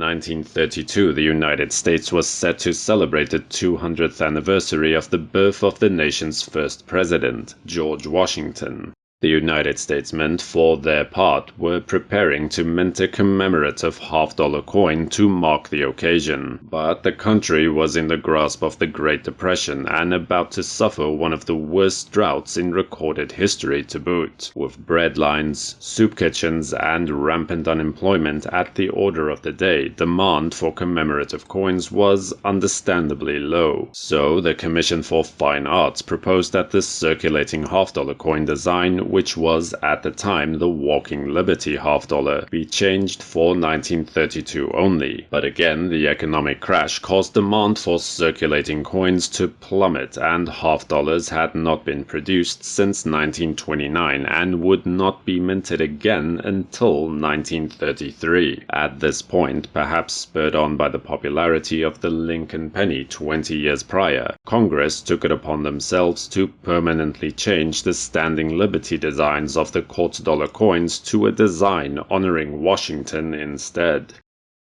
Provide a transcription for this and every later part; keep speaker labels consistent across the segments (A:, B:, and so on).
A: 1932, the United States was set to celebrate the 200th anniversary of the birth of the nation's first president, George Washington. The United States Mint, for their part, were preparing to mint a commemorative half-dollar coin to mark the occasion, but the country was in the grasp of the Great Depression and about to suffer one of the worst droughts in recorded history to boot, with bread lines, soup kitchens, and rampant unemployment at the order of the day. Demand for commemorative coins was understandably low, so the Commission for Fine Arts proposed that the circulating half-dollar coin design, which was at the time the Walking Liberty half-dollar, be changed for 1932 only. But again, the economic crash caused demand for circulating coins to plummet, and half-dollars had not been produced since 1929 and would not be minted again until 1933. At this point, perhaps spurred on by the popularity of the Lincoln penny 20 years prior, Congress took it upon themselves to permanently change the standing Liberty designs of the quarter-dollar coins to a design honoring Washington instead.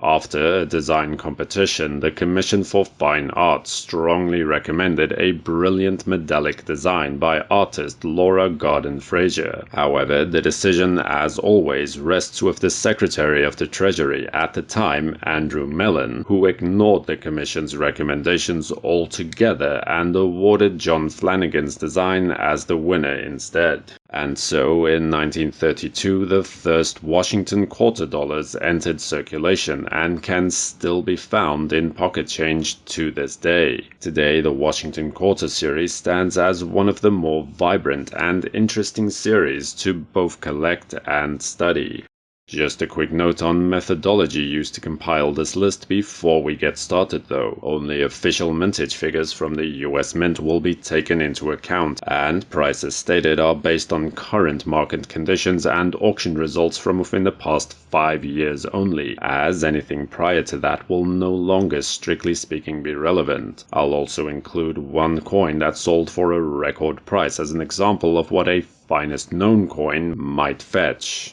A: After a design competition, the Commission for Fine Arts strongly recommended a brilliant medallic design by artist Laura Garden Frazier. However, the decision, as always, rests with the Secretary of the Treasury at the time, Andrew Mellon, who ignored the Commission's recommendations altogether and awarded John Flanagan's design as the winner instead. And so, in 1932, the first Washington quarter dollars entered circulation and can still be found in pocket change to this day. Today, the Washington Quarter series stands as one of the more vibrant and interesting series to both collect and study. Just a quick note on methodology used to compile this list before we get started though. Only official mintage figures from the US Mint will be taken into account, and prices stated are based on current market conditions and auction results from within the past 5 years only, as anything prior to that will no longer strictly speaking be relevant. I'll also include one coin that sold for a record price as an example of what a finest known coin might fetch.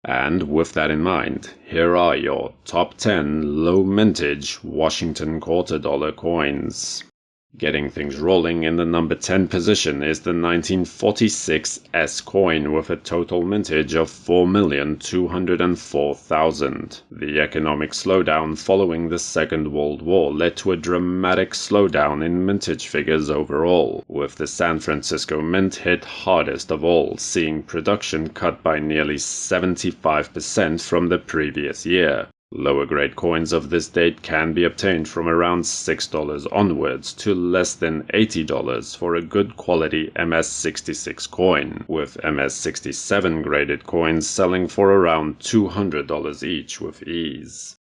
A: And with that in mind, here are your top 10 low mintage Washington quarter dollar coins. Getting things rolling in the number 10 position is the 1946 S coin with a total mintage of 4,204,000. The economic slowdown following the Second World War led to a dramatic slowdown in mintage figures overall, with the San Francisco Mint hit hardest of all, seeing production cut by nearly 75% from the previous year. Lower grade coins of this date can be obtained from around $6 onwards to less than $80 for a good quality MS-66 coin, with MS-67 graded coins selling for around $200 each with ease.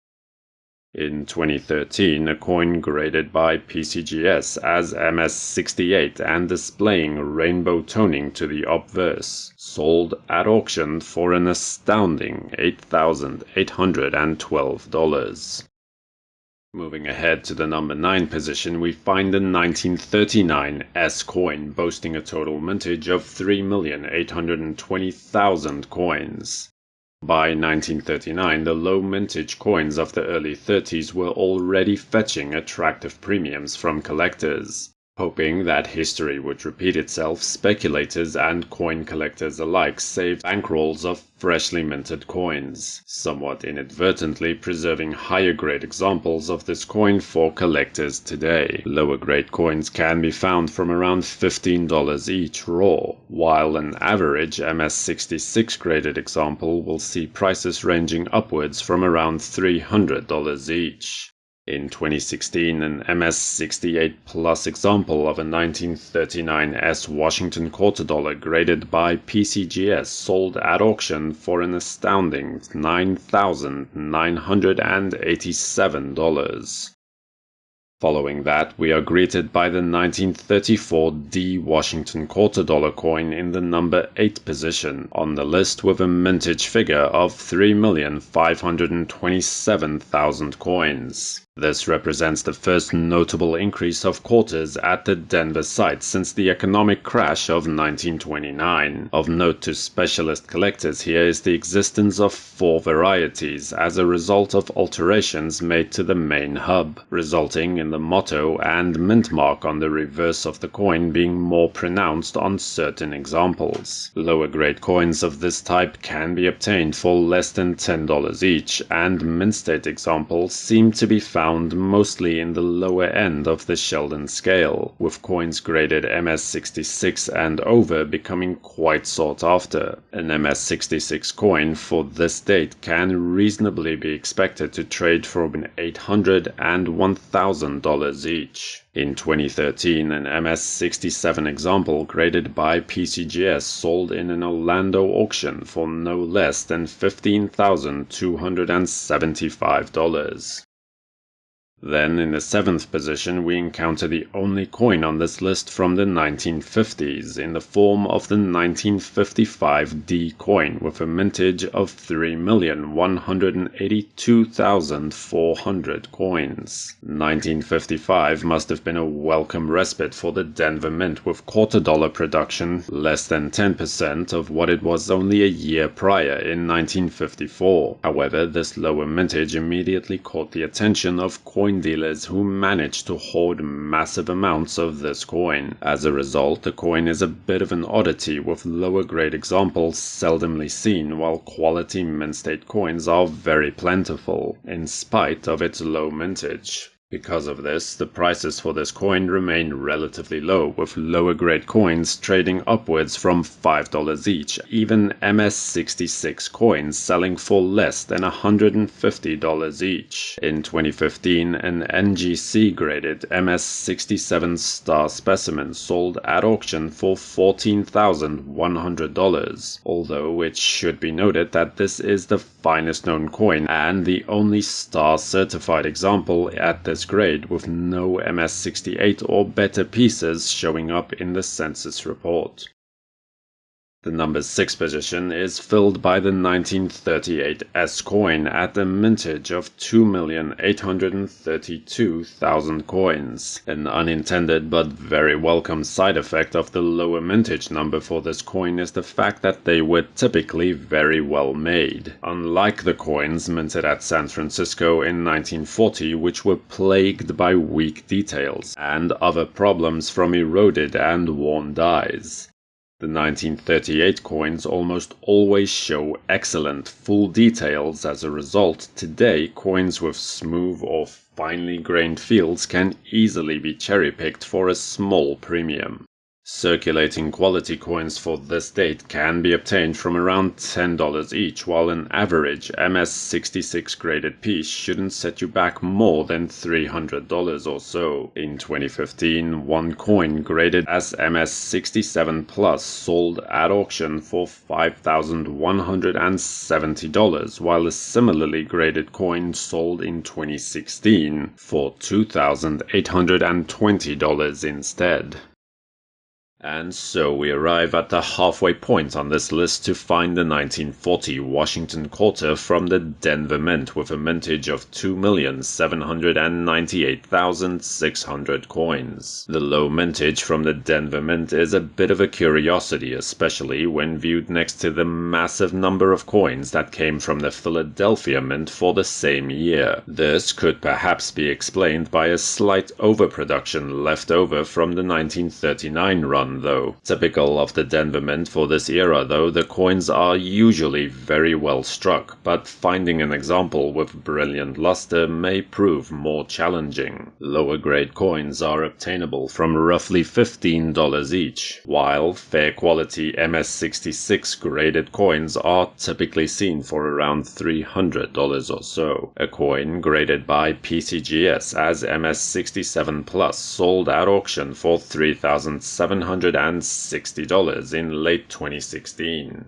A: In 2013, a coin graded by PCGS as MS-68 and displaying rainbow toning to the obverse sold at auction for an astounding $8,812. Moving ahead to the number 9 position, we find the 1939 S coin boasting a total mintage of 3,820,000 coins. By 1939, the low mintage coins of the early 30s were already fetching attractive premiums from collectors. Hoping that history would repeat itself, speculators and coin collectors alike saved bankrolls of freshly minted coins, somewhat inadvertently preserving higher grade examples of this coin for collectors today. Lower grade coins can be found from around $15 each raw, while an average MS-66 graded example will see prices ranging upwards from around $300 each. In 2016, an MS-68 Plus example of a 1939 S Washington quarter dollar graded by PCGS sold at auction for an astounding $9,987. Following that, we are greeted by the 1934 D Washington Quarter Dollar coin in the number 8 position on the list with a mintage figure of 3,527,000 coins. This represents the first notable increase of quarters at the Denver site since the economic crash of 1929. Of note to specialist collectors here is the existence of 4 varieties as a result of alterations made to the main hub, resulting in the motto and mint mark on the reverse of the coin being more pronounced on certain examples. Lower grade coins of this type can be obtained for less than $10 each, and mint state examples seem to be found mostly in the lower end of the Sheldon scale, with coins graded MS66 and over becoming quite sought after. An MS66 coin for this date can reasonably be expected to trade for between $800 and $1,000 each. In 2013, an MS67 example graded by PCGS sold in an Orlando auction for no less than $15,275. Then, in the 7th position, we encounter the only coin on this list from the 1950s, in the form of the 1955 D coin with a mintage of 3,182,400 coins. 1955 must have been a welcome respite for the Denver Mint, with quarter dollar production less than 10% of what it was only a year prior in 1954. However, this lower mintage immediately caught the attention of coin dealers who managed to hoard massive amounts of this coin. As a result, the coin is a bit of an oddity, with lower grade examples seldomly seen, while quality mint state coins are very plentiful, in spite of its low mintage. Because of this, the prices for this coin remain relatively low, with lower grade coins trading upwards from $5 each, even MS66 coins selling for less than $150 each. In 2015, an NGC graded MS67 star specimen sold at auction for $14,100, although it should be noted that this is the finest known coin and the only star certified example at this grade, with no MS68 or better pieces showing up in the census report. The number 6 position is filled by the 1938 S coin at a mintage of 2,832,000 coins. An unintended but very welcome side effect of the lower mintage number for this coin is the fact that they were typically very well made, unlike the coins minted at San Francisco in 1940, which were plagued by weak details and other problems from eroded and worn dies. The 1938 coins almost always show excellent full details. As a result, today coins with smooth or finely grained fields can easily be cherry-picked for a small premium. Circulating quality coins for this date can be obtained from around $10 each, while an average MS66 graded piece shouldn't set you back more than $300 or so. In 2015, one coin graded as MS67 Plus sold at auction for $5,170, while a similarly graded coin sold in 2016 for $2,820 instead. And so we arrive at the halfway point on this list to find the 1940 Washington Quarter from the Denver Mint with a mintage of 2,798,600 coins. The low mintage from the Denver Mint is a bit of a curiosity, especially when viewed next to the massive number of coins that came from the Philadelphia Mint for the same year. This could perhaps be explained by a slight overproduction left over from the 1939 run, though. Typical of the Denver Mint for this era, though, the coins are usually very well struck, but finding an example with brilliant luster may prove more challenging. Lower grade coins are obtainable from roughly $15 each, while fair quality MS66 graded coins are typically seen for around $300 or so. A coin graded by PCGS as MS67 Plus sold at auction for $3,760 in late 2016.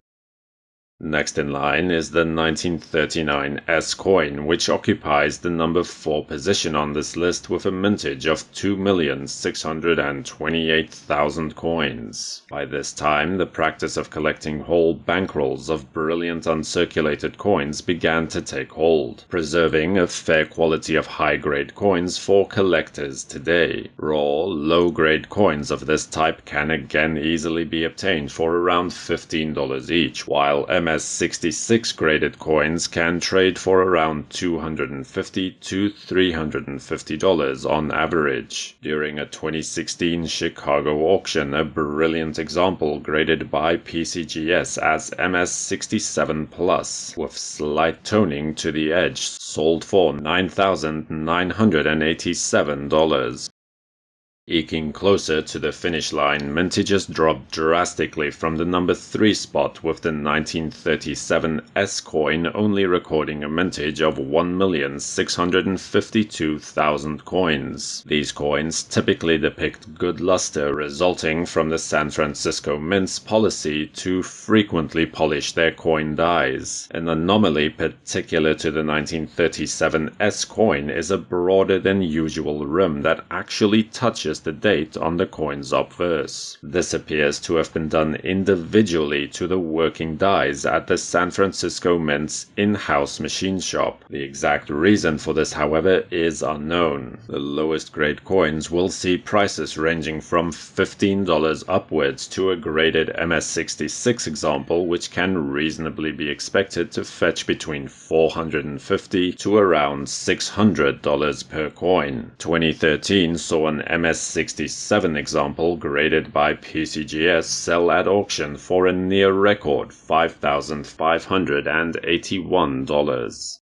A: Next in line is the 1939 S coin, which occupies the number 4 position on this list with a mintage of 2,628,000 coins. By this time, the practice of collecting whole bankrolls of brilliant uncirculated coins began to take hold, preserving a fair quality of high-grade coins for collectors today. Raw, low-grade coins of this type can again easily be obtained for around $15 each, while MS66 graded coins can trade for around $250 to $350 on average. During a 2016 Chicago auction, a brilliant example graded by PCGS as MS67 Plus, with slight toning to the edge, sold for $9,987. Eking closer to the finish line, mintages dropped drastically from the number 3 spot, with the 1937 S coin only recording a mintage of 1,652,000 coins. These coins typically depict good luster resulting from the San Francisco Mint's policy to frequently polish their coin dies. An anomaly particular to the 1937 S coin is a broader than usual rim that actually touches the date on the coin's obverse. This appears to have been done individually to the working dies at the San Francisco Mint's in-house machine shop. The exact reason for this, however, is unknown. The lowest grade coins will see prices ranging from $15 upwards to a graded MS66 example, which can reasonably be expected to fetch between $450 to around $600 per coin. 2013 saw an MS67 example graded by PCGS sell at auction for a near record $5,581.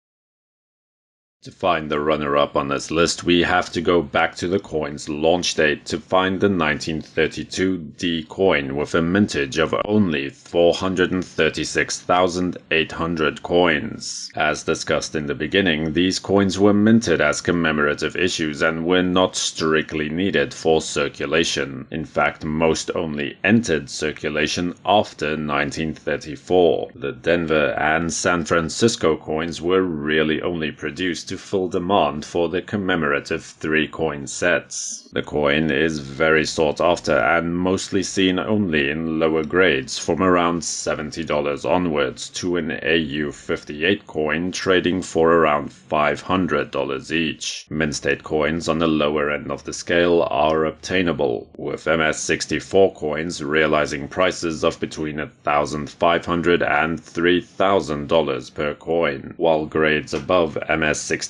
A: To find the runner-up on this list, we have to go back to the coin's launch date to find the 1932 D coin with a mintage of only 436,800 coins. As discussed in the beginning, these coins were minted as commemorative issues and were not strictly needed for circulation. In fact, most only entered circulation after 1934. The Denver and San Francisco coins were really only produced to full demand for the commemorative 3-coin sets. The coin is very sought after and mostly seen only in lower grades, from around $70 onwards to an AU58 coin trading for around $500 each. Mint state coins on the lower end of the scale are obtainable, with MS64 coins realizing prices of between $1,500 and $3,000 per coin, while grades above MS65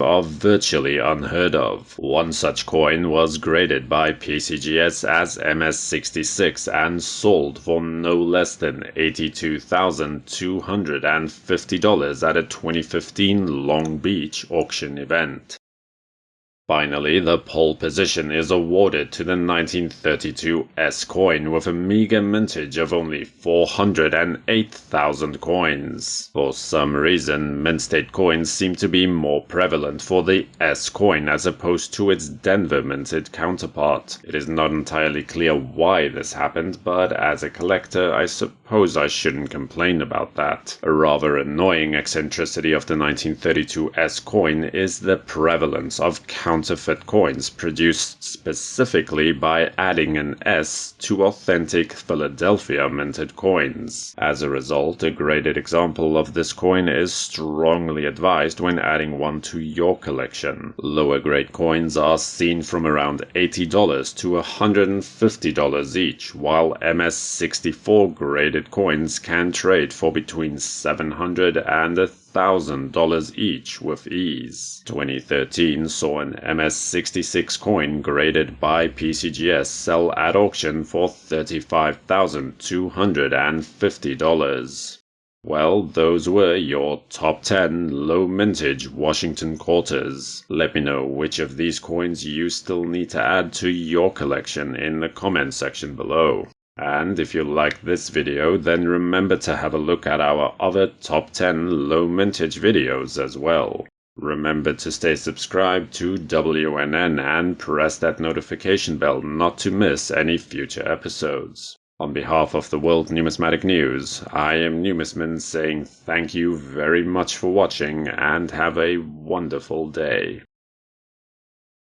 A: are virtually unheard of. One such coin was graded by PCGS as MS66 and sold for no less than $82,250 at a 2015 Long Beach auction event. Finally, the pole position is awarded to the 1932 S coin with a meager mintage of only 408,000 coins. For some reason, mint state coins seem to be more prevalent for the S coin as opposed to its Denver minted counterpart. It is not entirely clear why this happened, but as a collector, I suppose I shouldn't complain about that. A rather annoying eccentricity of the 1932 S coin is the prevalence of counterfeit coins produced specifically by adding an S to authentic Philadelphia minted coins. As a result, a graded example of this coin is strongly advised when adding one to your collection. Lower grade coins are seen from around $80 to $150 each, while MS64 graded coins can trade for between $700 and $1,000 each with ease. 2013 saw an MS66 coin graded by PCGS sell at auction for $35,250. Well, those were your top 10 low mintage Washington Quarters. Let me know which of these coins you still need to add to your collection in the comment section below. And if you like this video, then remember to have a look at our other top 10 low mintage videos as well. Remember to stay subscribed to WNN and press that notification bell not to miss any future episodes. On behalf of the World Numismatic News, I am Numisman saying thank you very much for watching and have a wonderful day.